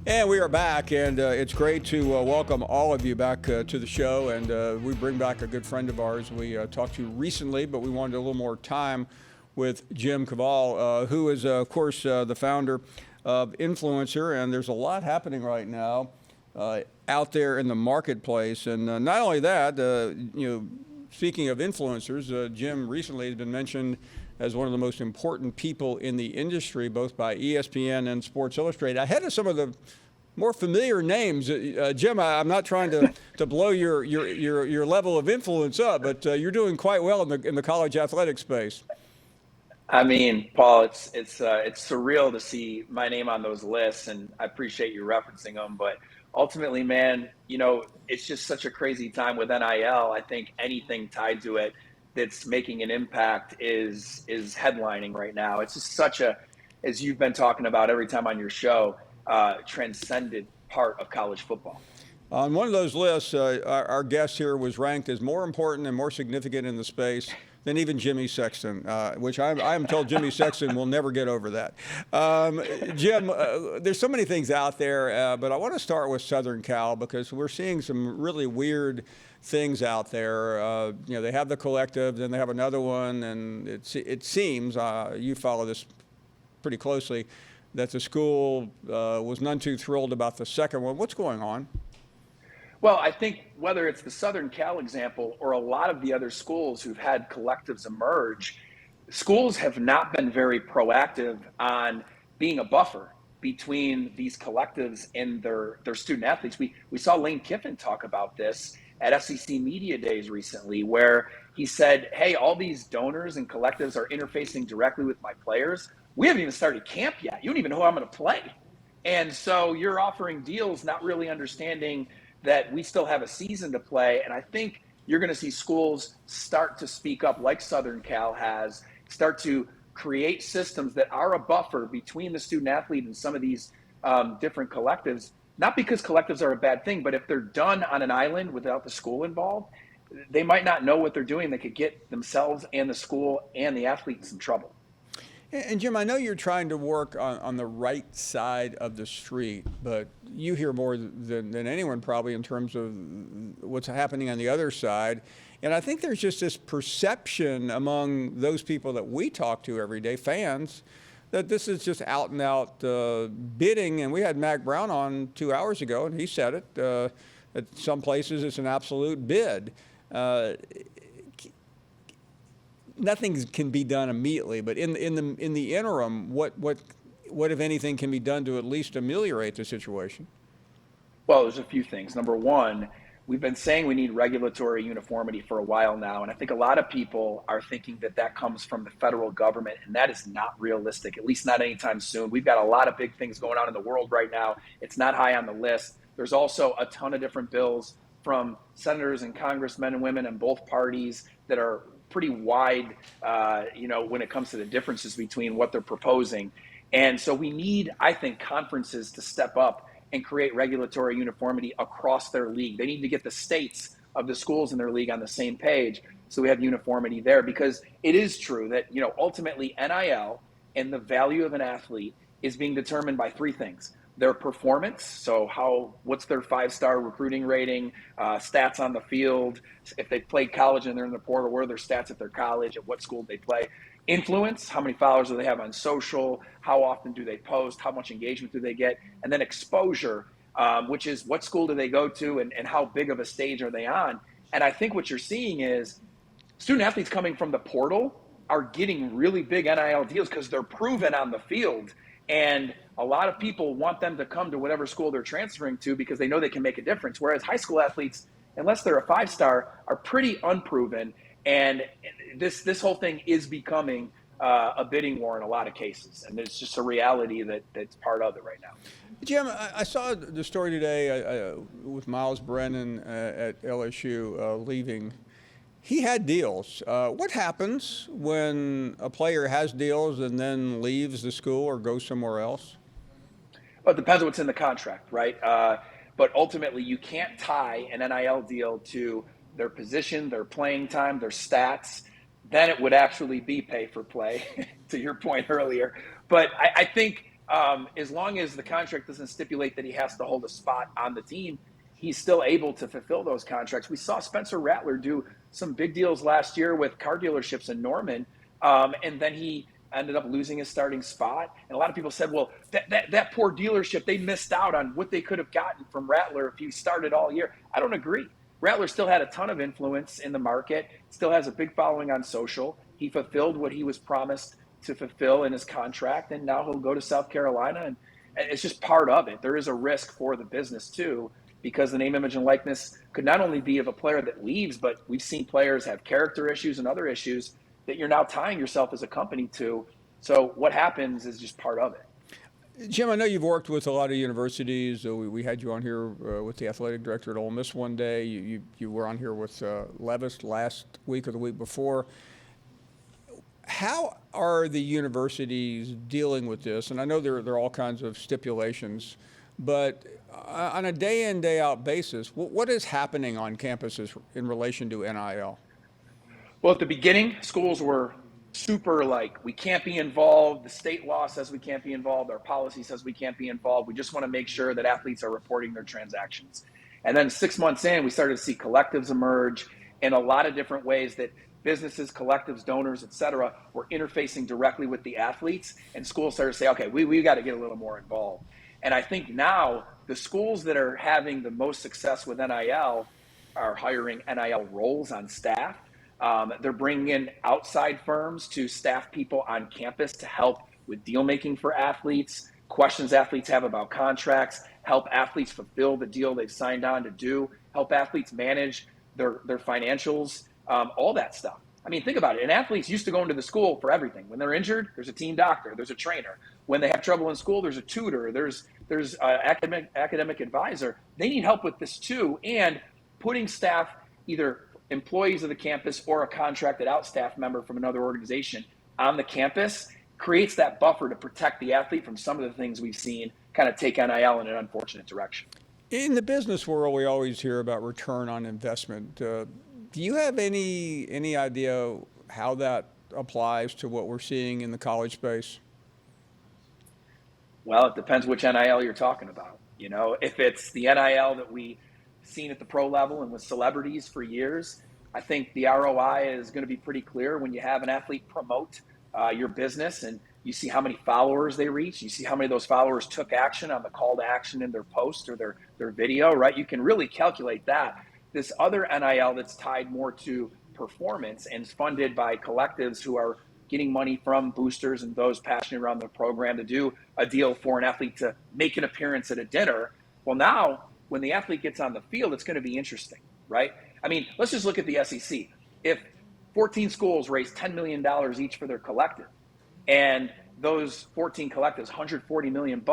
And we are back, and it's great to welcome all of you back to the show. And we bring back a good friend of ours we talked to recently, but we wanted a little more time with Jim Cavale, who is, of course, the founder of Influencer. And there's a lot happening right now out there in the marketplace. And not only that, speaking of influencers, Jim recently has been mentioned as one of the most important people in the industry, both by ESPN and Sports Illustrated. Ahead of some of the more familiar names, Jim, I'm not trying to blow your level of influence up, but you're doing quite well in the college athletic space. I mean, Paul, it's surreal to see my name on those lists, and I appreciate you referencing them. But ultimately, man, it's just such a crazy time with NIL. I think anything tied to it that's making an impact is headlining right now. It's just such a, as you've been talking about every time on your show, transcended part of college football. On one of those lists, our guest here was ranked as more important and more significant in the space than even Jimmy Sexton, which I am told Jimmy Sexton will never get over that. Jim, there's so many things out there, but I want to start with Southern Cal because we're seeing some really weird things out there. They have the collective, then they have another one, and it seems, you follow this pretty closely, that the school was none too thrilled about the second one. What's going on? Well, I think whether it's the Southern Cal example or a lot of the other schools who've had collectives emerge, schools have not been very proactive on being a buffer between these collectives and their student athletes. We saw Lane Kiffin talk about this at SEC Media Days recently, where he said, hey, all these donors and collectives are interfacing directly with my players. We haven't even started camp yet. You don't even know who I'm going to play. And so you're offering deals, not really understanding that we still have a season to play. And I think you're going to see schools start to speak up like Southern Cal has, start to create systems that are a buffer between the student athlete and some of these different collectives, not because collectives are a bad thing, but if they're done on an island without the school involved, they might not know what they're doing. They could get themselves and the school and the athlete in some trouble. And Jim, I know you're trying to work on the right side of the street, but you hear more than anyone probably in terms of what's happening on the other side. And I think there's just this perception among those people that we talk to every day, fans, that this is just out and out bidding. And we had Mac Brown on 2 hours ago, and he said it. At some places, it's an absolute bid. Nothing can be done immediately, but in the interim, what if anything can be done to at least ameliorate the situation? Well, there's a few things. Number one, we've been saying we need regulatory uniformity for a while now, and I think a lot of people are thinking that comes from the federal government, and that is not realistic, at least not anytime soon. We've got a lot of big things going on in the world right now. It's not high on the list. There's also a ton of different bills from senators and congressmen and women in both parties that are pretty wide, when it comes to the differences between what they're proposing. And so we need, I think, conferences to step up and create regulatory uniformity across their league. They need to get the states of the schools in their league on the same page so we have uniformity there, because it is true that, ultimately NIL and the value of an athlete is being determined by three things. Their performance, so what's their 5-star recruiting rating, stats on the field, if they played college and they're in the portal, what are their stats at their college, at what school they play. Influence, how many followers do they have on social, how often do they post, how much engagement do they get, and then exposure, which is what school do they go to and how big of a stage are they on. And I think what you're seeing is student athletes coming from the portal are getting really big NIL deals because they're proven on the field. And a lot of people want them to come to whatever school they're transferring to because they know they can make a difference. Whereas high school athletes, unless they're a 5-star, are pretty unproven. And this whole thing is becoming a bidding war in a lot of cases. And it's just a reality that's part of it right now. Jim, I saw the story today with Miles Brennan at LSU leaving. He had deals. What happens when a player has deals and then leaves the school or goes somewhere else? Well, it depends on what's in the contract, right? But ultimately, you can't tie an NIL deal to their position, their playing time, their stats. Then it would actually be pay for play, to your point earlier. But I think as long as the contract doesn't stipulate that he has to hold a spot on the team, he's still able to fulfill those contracts. We saw Spencer Rattler do some big deals last year with car dealerships in Norman, and then he ended up losing his starting spot. And a lot of people said, well, that poor dealership, they missed out on what they could have gotten from Rattler if he started all year. I don't agree. Rattler still had a ton of influence in the market, still has a big following on social. He fulfilled what he was promised to fulfill in his contract, and now he'll go to South Carolina, and it's just part of it. There is a risk for the business too, because the name, image, and likeness could not only be of a player that leaves, but we've seen players have character issues and other issues that you're now tying yourself as a company to. So what happens is just part of it. Jim, I know you've worked with a lot of universities. We had you on here with the athletic director at Ole Miss one day. You were on here with Levis last week or the week before. How are the universities dealing with this? And I know there are all kinds of stipulations, but on a day-in, day-out basis, what is happening on campuses in relation to NIL? Well, at the beginning, schools were super like, we can't be involved. The state law says we can't be involved. Our policy says we can't be involved. We just want to make sure that athletes are reporting their transactions. And then 6 months in, we started to see collectives emerge in a lot of different ways that businesses, collectives, donors, et cetera, were interfacing directly with the athletes. And schools started to say, okay, we got to get a little more involved. And I think now the schools that are having the most success with NIL are hiring NIL roles on staff. They're bringing in outside firms to staff people on campus to help with deal making for athletes, questions athletes have about contracts, help athletes fulfill the deal they've signed on to do, help athletes manage their financials, all that stuff. I mean, think about it. And athletes used to go into the school for everything. When they're injured, there's a team doctor, there's a trainer. When they have trouble in school, there's a tutor, there's academic advisor. They need help with this too. And putting staff, either employees of the campus or a contracted out staff member from another organization on the campus, creates that buffer to protect the athlete from some of the things we've seen kind of take NIL in an unfortunate direction. In the business world, we always hear about return on investment. Do you have any idea how that applies to what we're seeing in the college space? Well, it depends which NIL you're talking about. You know, if it's the NIL that we seen at the pro level and with celebrities for years, I think the ROI is going to be pretty clear when you have an athlete promote your business and you see how many followers they reach, you see how many of those followers took action on the call to action in their post or their video, right? You can really calculate that. This other NIL that's tied more to performance and is funded by collectives who are getting money from boosters and those passionate around the program to do a deal for an athlete to make an appearance at a dinner. Well, now when the athlete gets on the field, it's going to be interesting, right? I mean, let's just look at the SEC. If 14 schools raise $10 million each for their collective, and those 14 collectives, $140 million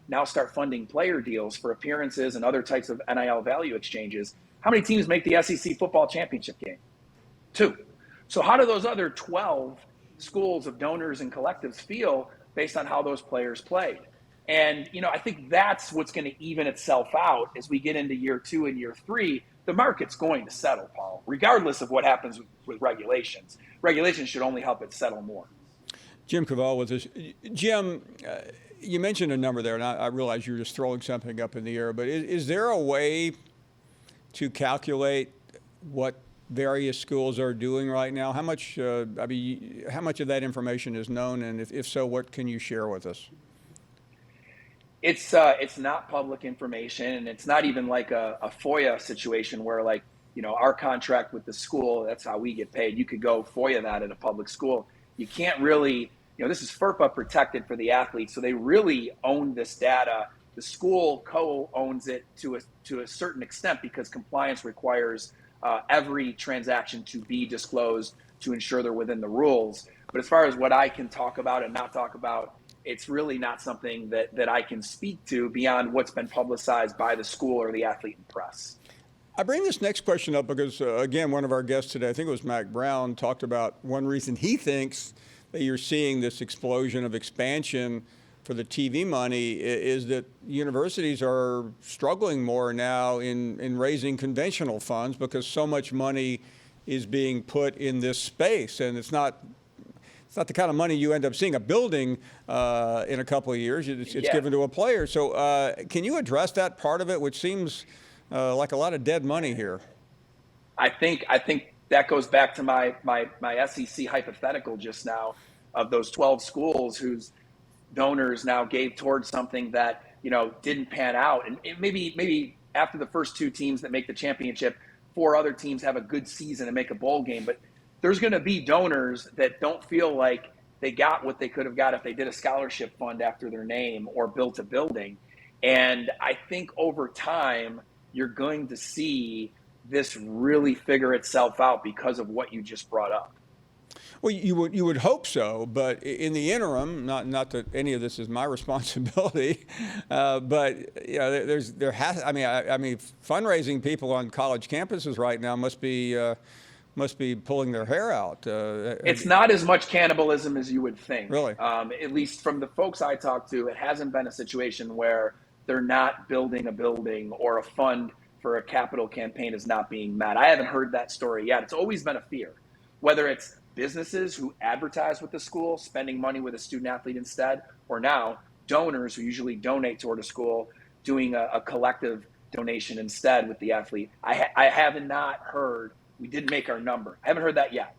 now start funding player deals for appearances and other types of NIL value exchanges, how many teams make the SEC football championship game? 2. So how do those other 12 schools of donors and collectives feel based on how those players played? And, you know, I think that's what's going to even itself out as we get into year 2 and year 3. The market's going to settle, Paul, regardless of what happens with regulations. Regulations should only help it settle more. Jim Cavale with us. Jim, you mentioned a number there, and I realize you're just throwing something up in the air, but is there a way to calculate what various schools are doing right now? How much, how much of that information is known, and if so, what can you share with us? It's not public information, and it's not even like a FOIA situation where, like, you know, our contract with the school, that's how we get paid. You could go FOIA that at a public school. You can't really, you know, this is FERPA protected for the athletes, so they really own this data. The school co-owns it to a certain extent because compliance requires every transaction to be disclosed to ensure they're within the rules. But as far as what I can talk about and not talk about, it's really not something that I can speak to beyond what's been publicized by the school or the athlete and press. I bring this next question up because, again, one of our guests today, I think it was Mac Brown, talked about one reason he thinks that you're seeing this explosion of expansion for the TV money is that universities are struggling more now in raising conventional funds because so much money is being put in this space. And it's not it's not the kind of money you end up seeing a building in a couple of years. It's given to a player. So can you address that part of it, which seems like a lot of dead money here? I think that goes back to my SEC hypothetical just now of those 12 schools whose donors now gave towards something that didn't pan out, and maybe after the first 2 teams that make the championship, 4 other teams have a good season and make a bowl game. But there's going to be donors that don't feel like they got what they could have got if they did a scholarship fund after their name or built a building. And I think over time you're going to see this really figure itself out because of what you just brought up. Well, you would hope so, but in the interim, not that any of this is my responsibility, but I mean, fundraising people on college campuses right now must be pulling their hair out. It's not as much cannibalism as you would think. Really? At least from the folks I talk to, it hasn't been a situation where they're not building a building or a fund for a capital campaign is not being met. I haven't heard that story yet. It's always been a fear, whether it's businesses who advertise with the school, spending money with a student athlete instead, or now donors who usually donate toward a school, doing a collective donation instead with the athlete. I have not heard, we didn't make our number. I haven't heard that yet.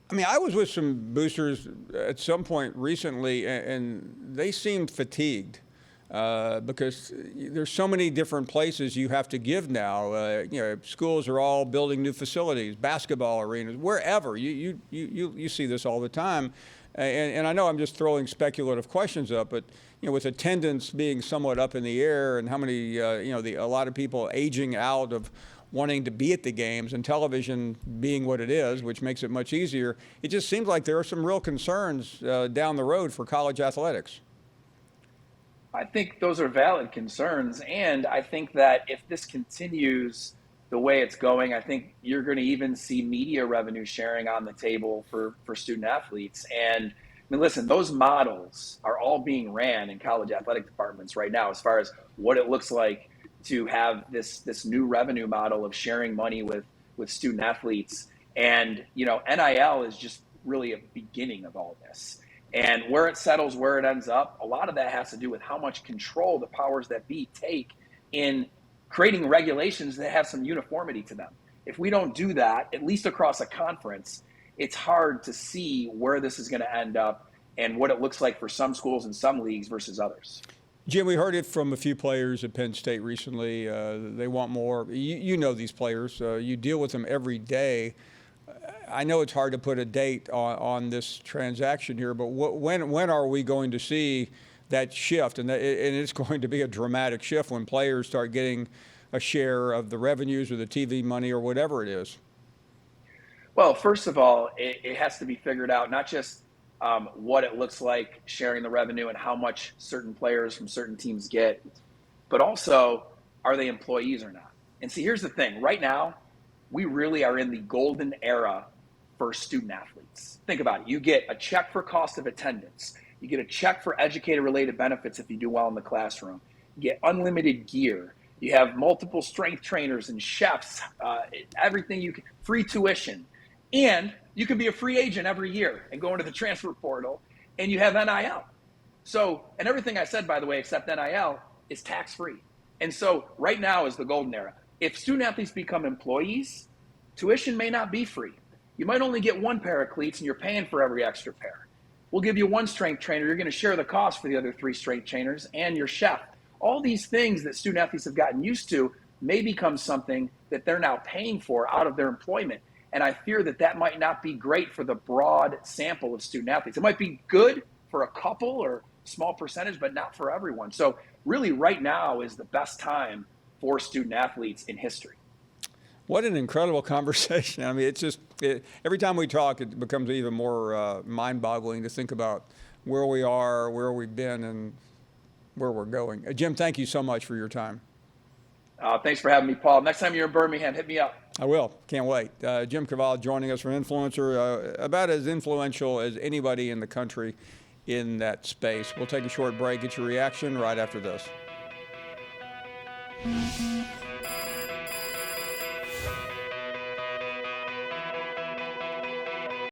I mean, I was with some boosters at some point recently, and they seemed fatigued. Because there's so many different places you have to give now. Schools are all building new facilities, basketball arenas, wherever. You see this all the time. And I know I'm just throwing speculative questions up, but with attendance being somewhat up in the air and how many, a lot of people aging out of wanting to be at the games and television being what it is, which makes it much easier, it just seems like there are some real concerns down the road for college athletics. I think those are valid concerns, and I think that if this continues the way it's going, I think you're going to even see media revenue sharing on the table for student athletes. And I mean, listen, those models are all being ran in college athletic departments right now as far as what it looks like to have this new revenue model of sharing money with student athletes. And NIL is just really a beginning of all this. And where it settles, where it ends up, a lot of that has to do with how much control the powers that be take in creating regulations that have some uniformity to them. If we don't do that, at least across a conference, it's hard to see where this is going to end up and what it looks like for some schools and some leagues versus others. Jim, we heard it from a few players at Penn State recently. They want more. You know these players. You deal with them every day. I know it's hard to put a date on this transaction here, but when are we going to see that shift? And it's going to be a dramatic shift when players start getting a share of the revenues or the TV money or whatever it is. Well, first of all, it has to be figured out, not just what it looks like sharing the revenue and how much certain players from certain teams get, but also, are they employees or not? And see, here's the thing. Right now, we really are in the golden era for student athletes. Think about it. You get a check for cost of attendance. You get a check for educator-related benefits if you do well in the classroom. You get unlimited gear. You have multiple strength trainers and chefs, everything you can, free tuition. And you can be a free agent every year and go into the transfer portal, and you have NIL. So, and everything I said, by the way, except NIL, is tax-free. And so right now is the golden era. If student athletes become employees, tuition may not be free. You might only get one pair of cleats and you're paying for every extra pair. We'll give you one strength trainer. You're going to share the cost for the other 3 strength trainers and your chef. All these things that student athletes have gotten used to may become something that they're now paying for out of their employment. And I fear that might not be great for the broad sample of student athletes. It might be good for a couple or small percentage, but not for everyone. So really right now is the best time for student athletes in history. What an incredible conversation. I mean, it's just, every time we talk, it becomes even more mind-boggling to think about where we are, where we've been, and where we're going. Jim, thank you so much for your time. Thanks for having me, Paul. Next time you're in Birmingham, hit me up. I will. Can't wait. Jim Cavale joining us from Influencer, about as influential as anybody in the country in that space. We'll take a short break, get your reaction right after this.